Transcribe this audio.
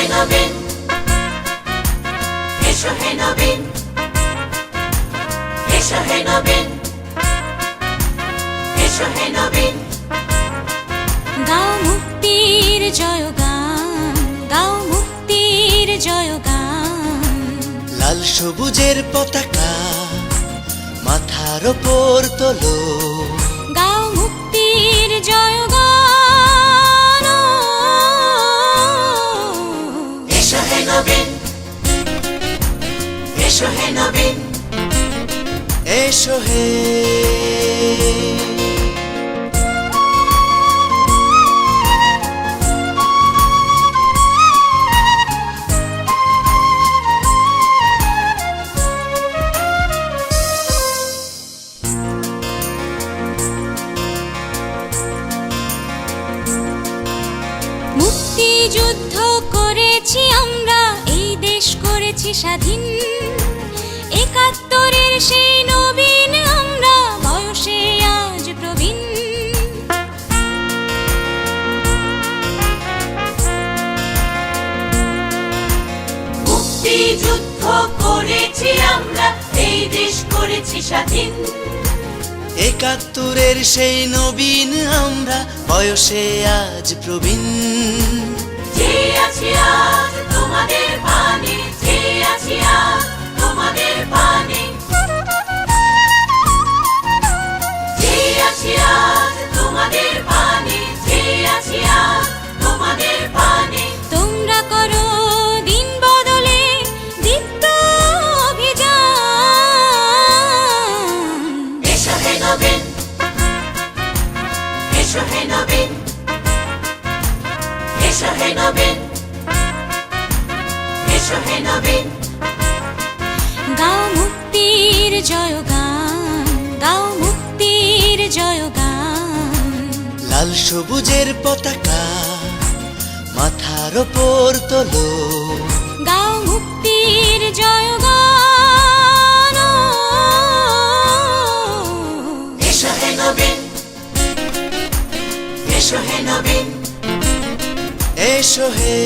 হে নবীন, এসো হে নবীন, এসো হে নবীন, এসো হে নবীন। গাও মুক্তির জয়গান, গাও মুক্তির জয়গান। লাল সবুজের পতাকা মাথার ওপর তোলো, গাও মুক্তির জয়গান। এসো হে নবীন, এসো হে নবীন, এসো হে। মুক্তিযুদ্ধ করেছি আমরা, এই দেশ করেছি স্বাধীন। ৭১-এর সেই নবীন আমরা, বয়সে আজ প্রবীণ। মুক্তিযুদ্ধ করেছি আমরা, এই দেশ করেছি স্বাধীন। ৭১-এর সেই নবীন আমরা, বয়সে আজ প্রবীণ। যে আছি আজ তোমাদের পানে, যে আছি আজ তোমাদের পানে, যে আছি আজ তোমাদের পানে, যে আছি আজ তোমাদের পানে। তোমরা করো দিন বদলে দীপ্ত অভিযান। এসো হে নবীন, এসো হে নবীন, এসো হে নবীন, এসো হে নবীন। গাও মুক্তির জয়গান, গাও মুক্তির জয়গান। লাল সবুজের পতাকা মাথার ওপর তোলো, গাও মুক্তির জয়গান। এসো হে নবীন, এসো হে নবীন, এসো হে।